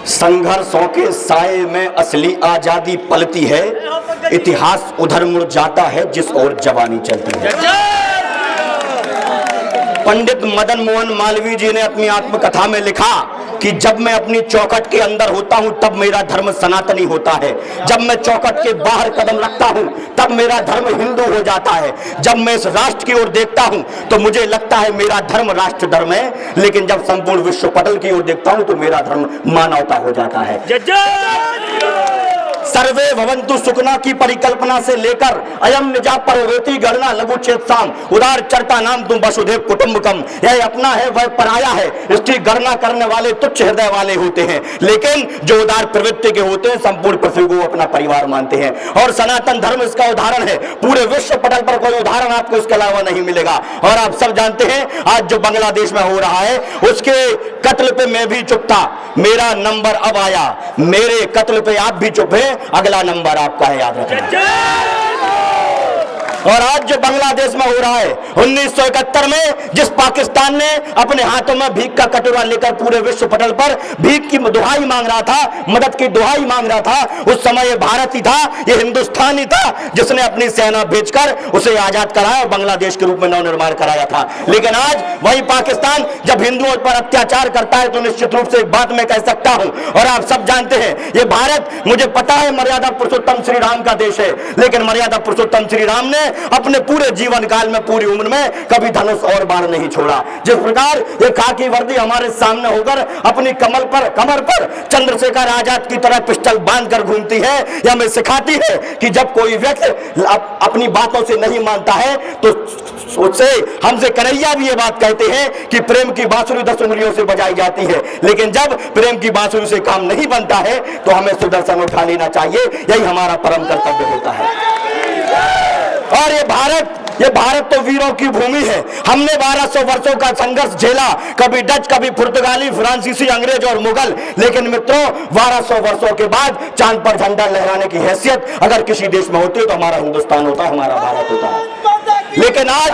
संघर्षों के साए में असली आजादी पलती है, इतिहास उधर मुड़ जाता है जिस ओर जवानी चलती है। पंडित मदन मोहन मालवीय जी ने अपनी आत्मकथा में लिखा कि जब मैं अपनी चौखट के अंदर होता हूं तब मेरा धर्म सनातनी होता है, जब मैं चौखट के बाहर कदम रखता हूं तब मेरा धर्म हिंदू हो जाता है, जब मैं इस राष्ट्र की ओर देखता हूं तो मुझे लगता है मेरा धर्म राष्ट्र धर्म है, लेकिन जब संपूर्ण विश्व पटल की ओर देखता हूं तो मेरा धर्म मानवता हो जाता है। सर्वे भवन्तु सुखना की परिकल्पना से लेकर अयम निजा परवेति गणना लघु चेतसाम उदार चरता नाम तुम वसुधैव कुटुंबकम, यह अपना है वह पराया है, इसकी गणना करने वाले तुच्छ हृदय वाले होते हैं, लेकिन जो उदार प्रवृत्ति के होते हैं संपूर्ण पृथ्वी को अपना परिवार मानते हैं। और सनातन धर्म इसका उदाहरण है। पूरे विश्व पटल पर कोई उदाहरण आपको इसके अलावा नहीं मिलेगा। और आप सब जानते हैं आज जो बांग्लादेश में हो रहा है उसके कत्ल पे मैं भी चुप था, मेरा नंबर अब आया, मेरे कत्ल पे आप भी चुप हैं, अगला नंबर आपका है, याद रखना। और आज जो बांग्लादेश में हो रहा है 1971 में जिस पाकिस्तान ने अपने हाथों में भीख का कटोरा लेकर पूरे विश्व पटल पर भीख की दुहाई मांग रहा था, मदद की दुहाई मांग रहा था, उस समय ये भारत ही था, ये हिंदुस्तान ही था जिसने अपनी सेना भेजकर उसे आजाद कराया और बांग्लादेश के रूप में नवनिर्माण कराया था। लेकिन आज वही पाकिस्तान जब हिंदुओं पर अत्याचार करता है तो निश्चित रूप से एक बात मैं कह सकता हूं, और आप सब जानते हैं ये भारत, मुझे पता है मर्यादा पुरुषोत्तम श्री राम का देश है, लेकिन मर्यादा पुरुषोत्तम श्री राम ने अपने पूरे जीवन काल में पूरी उम्र में कभी धनुष और बाण नहीं छोड़ा। जिस प्रकार ये खाकी वर्दी हमारे सामने होकर अपनी कमर पर चंद्रशेखर आजाद की तरह पिस्टल बांधकर घूमती है, यह हमें सिखाती है कि जब कोई व्यक्ति अपनी बातों से नहीं मानता है तो उससे हमसे कन्हैया भी ये बात कहते हैं कि प्रेम की बांसुरी 10 उंगलियों से बजाई जाती है, लेकिन जब प्रेम की बांसुरी से काम नहीं बनता है तो हमें सुदर्शन उठा लेना चाहिए, यही हमारा परम कर्तव्य होता है। और ये भारत तो वीरों की भूमि है। हमने 1200 वर्षों का संघर्ष झेला, कभी डच, कभी पुर्तगाली, फ्रांसीसी, अंग्रेज और मुगल, लेकिन मित्रों 1200 वर्षों के बाद चांद पर झंडा लहराने की हैसियत अगर किसी देश में होती तो हमारा हिंदुस्तान होता, हमारा भारत होता है। लेकिन आज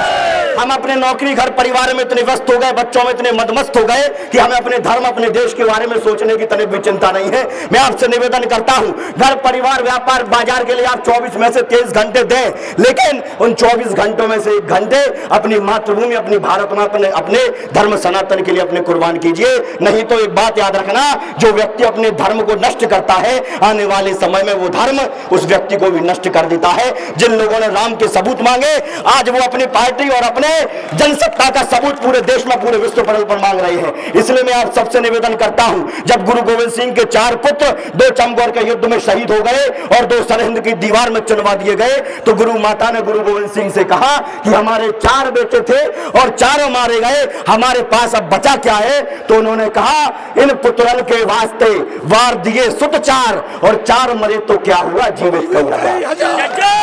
हम अपने नौकरी घर परिवार में इतने व्यस्त हो गए, बच्चों में इतने मदमस्त हो गए कि हमें अपने धर्म अपने देश के बारे में सोचने की तनिक भी चिंता नहीं है। मैं आपसे निवेदन करता हूं, घर परिवार व्यापार बाजार के लिए आप 24 में से 23 घंटे दें, लेकिन उन 24 घंटों में से 1 घंटे अपनी मातृभूमि अपनी भारत में अपने धर्म सनातन के लिए अपने कुर्बान कीजिए। नहीं तो एक बात याद रखना, जो व्यक्ति अपने धर्म को नष्ट करता है आने वाले समय में वो धर्म उस व्यक्ति को भी नष्ट कर देता है। जिन लोगों ने राम के सबूत मांगे आज वो अपनी पार्टी और अपने जनसत्ता का सबूत पूरे देश में पूरे विश्व पटल पर मांग रहे हैं। इसलिए मैं आप सबसे निवेदन करता हूं, जब गुरु गोविंद सिंह के 4 पुत्र 2 चमकौर के युद्ध में शहीद हो गए और 2 सरहिंद की दीवार में चुनवा दिए गए तो गुरु माता ने गुरु गोविंद सिंह से कहा कि हमारे 4 बेटे थे और चारों मारे गए, हमारे पास अब बचा क्या है? तो उन्होंने कहा इन पुत्रन के वास्ते वार दिए सुत 4 और 4 मरे तो क्या हुआ, जीवित क्यों रहा।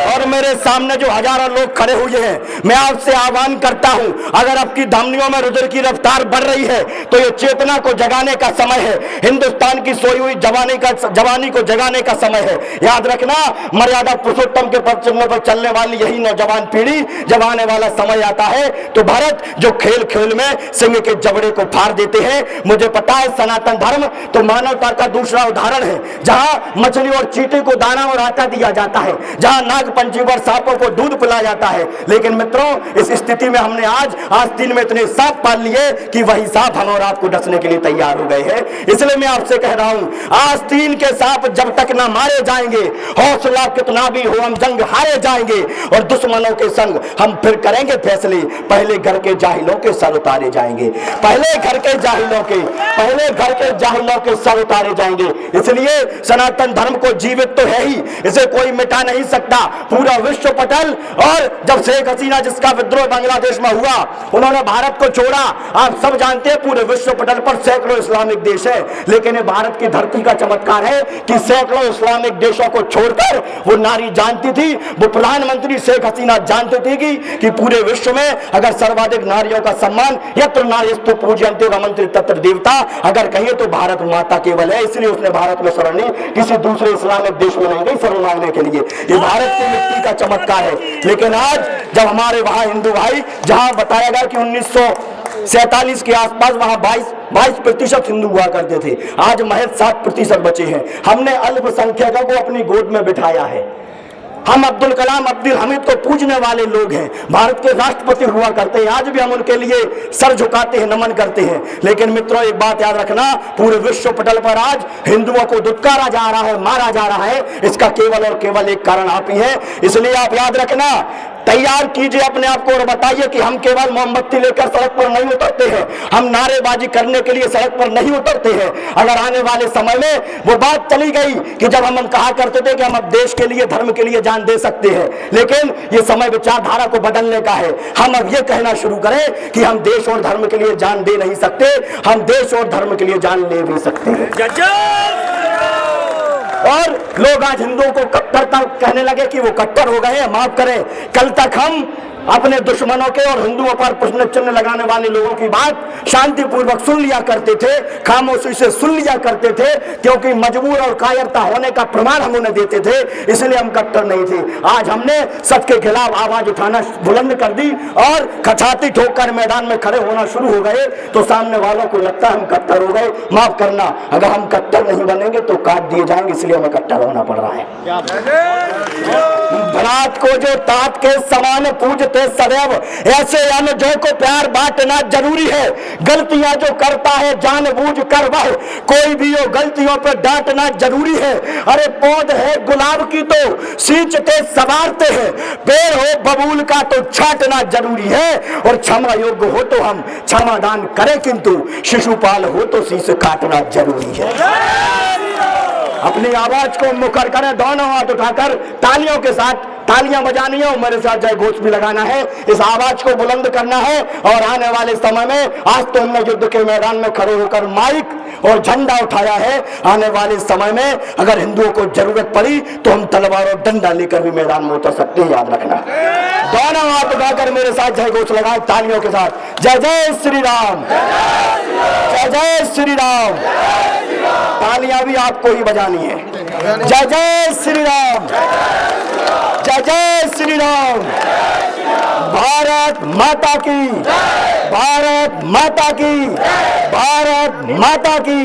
और मेरे सामने जो हजारों लोग खड़े हुए हैं, मैं आपसे आह्वान करता हूं, अगर आपकी धमनियों में रुधिर की रफ्तार बढ़ रही है तो ये चेतना को जगाने का समय है, हिंदुस्तान की सोई हुई जवानी को जगाने का समय है। याद रखना, मर्यादा पुरुषोत्तम के पथ पर चलने वाली यही नौजवान पीढ़ी जब आने वाला समय आता है तो भारत जो खेल खेल में सिंह के जबड़े को फाड़ देते हैं। मुझे पता है सनातन धर्म तो मानवता का दूसरा उदाहरण है, जहां मछली और चींटी को दाना और आटा दिया जाता है, जहां नाग पंचीवर सांपों को दूध पिलाया जाता है। लेकिन मित्रों इस स्थिति में हमने आज आस्तीन में इतने सांप पाल लिए कि वही सांप हम और आपको डसने के लिए तैयार हो गए हैं। इसलिए मैं आपसे कह रहा हूं, आस्तीन के सांप जब तक ना मारे जाएंगे, हौसला कितना भी हो हम जंग हारे जाएंगे और दुश्मनों के संग हम फिर करेंगे फैसले। पहले घर के जाहिलों के सर उतारे जाएंगे, पहले घर के जाहिलों के सर उतारे जाएंगे। इसलिए सनातन धर्म को जीवित तो है ही, इसे कोई मिटा नहीं सकता। पूरा विश्व पटल, और जब शेख हसीना जिसका विद्रोह बांग्लादेश में हुआ उन्होंने भारत को छोड़ा, आप सब जानते हैं पूरे विश्व पटल पर सैकड़ों इस्लामिक देश है, लेकिन ये भारत की धरती का चमत्कार है कि सैकड़ों इस्लामिक देशों को छोड़कर वो नारी जानती थी, वो प्रधानमंत्री शेख हसीना जानती थी कि पूरे विश्व में अगर सर्वाधिक नारियों का सम्मान यत्र नार्यस्तु पूज्यन्ते रमन्ते तत्र देवता अगर कहिए तो भारत माता केवल है। इसलिए उसने भारत में शरण ली, किसी दूसरे इस्लामिक देश में नहीं गई शरण मांगने के लिए। ये भारत की मिट्टी का चमत्कार है। लेकिन आज जब हमारे वहां हिंदू भाई, जहां बताया गया कि 47 के आसपास वहां 22% हिंदू हुआ करते थे, आज महज 7% बचे हैं। हमने अल्पसंख्यकों को अपनी गोद में बिठाया है। हम अब्दुल कलाम, अब्दुल हमीद को पूजने वाले लोग हैं, भारत के राष्ट्रपति हुआ करते हैं, आज भी हम उनके लिए सर झुकाते हैं, नमन करते हैं। लेकिन मित्रों, एक बात याद रखना, पूरे विश्व पटल पर आज हिंदुओं को दुत्कारा जा रहा है, मारा जा रहा है, इसका केवल और केवल एक कारण आप ही है। इसलिए आप याद रखना, तैयार कीजिए अपने आप को और बताइए कि हम केवल मोमबत्ती लेकर सड़क पर नहीं उतरते हैं, हम नारेबाजी करने के लिए सड़क पर नहीं उतरते हैं। अगर आने वाले समय में वो बात चली गई कि जब हम कहा करते थे कि हम अब देश के लिए, धर्म के लिए जान दे सकते हैं, लेकिन ये समय विचारधारा को बदलने का है। हम अब ये कहना शुरू करें कि हम देश और धर्म के लिए जान दे नहीं सकते, हम देश और धर्म के लिए जान ले भी सकते हैं। और लोग आज हिंदुओं को कट्टरता कहने लगे कि वो कट्टर हो गए हैं। माफ करें, कल तक हम अपने दुश्मनों के और हिंदुओं पर प्रश्न चिन्ह लगाने वाले लोगों की बात शांतिपूर्वक सुन लिया करते थे, खामोशी से सुन लिया करते थे, क्योंकि मजबूर और कायरता होने का प्रमाण हम उन्हें देते थे, इसलिए हम कट्टर नहीं थे। आज हमने सच के खिलाफ आवाज उठाना बुलंद कर दी और खचाती ठोककर मैदान में खड़े होना शुरू हो गए, तो सामने वालों को लगता है हम कट्टर हो गए। माफ करना, अगर हम कट्टर नहीं बनेंगे तो काट दिए जाएंगे, इसलिए हमें कट्टर होना पड़ रहा है। भ्रात को जो तात के समान पूजते सदैव, ऐसे अनजो को प्यार बांटना जरूरी है। गलतियां जो करता है जानबूझ कर वह, कोई भी हो गलतियों पर डांटना जरूरी है। अरे पौध है गुलाब की तो सींचते संवारते हैं, पेड़ हो बबूल का तो छांटना जरूरी है। और क्षमा योग्य हो तो हम क्षमादान करें, किंतु शिशुपाल हो तो शीश काटना जरूरी है। अपनी आवाज को मुखर करें, दोनों हाथ उठाकर तालियों के साथ तालियां बजानी है और मेरे साथ जय घोष भी लगाना है। इस आवाज को बुलंद करना है और आने वाले समय में, आज तो हमने युद्ध के मैदान में खड़े होकर माइक और झंडा उठाया है, आने वाले समय में अगर हिंदुओं को जरूरत पड़ी तो हम तलवार और डंडा लेकर भी मैदान में उतर सकते हैं, याद रखना। दोनों हाथ उठाकर मेरे साथ जय घोष लगाए तालियों के साथ। जय जय श्री राम, जय जय श्री राम। तालियां भी आपको ही बजानी है। जय जय श्री राम, जय जय श्री राम। भारत माता की, भारत माता की, भारत माता की।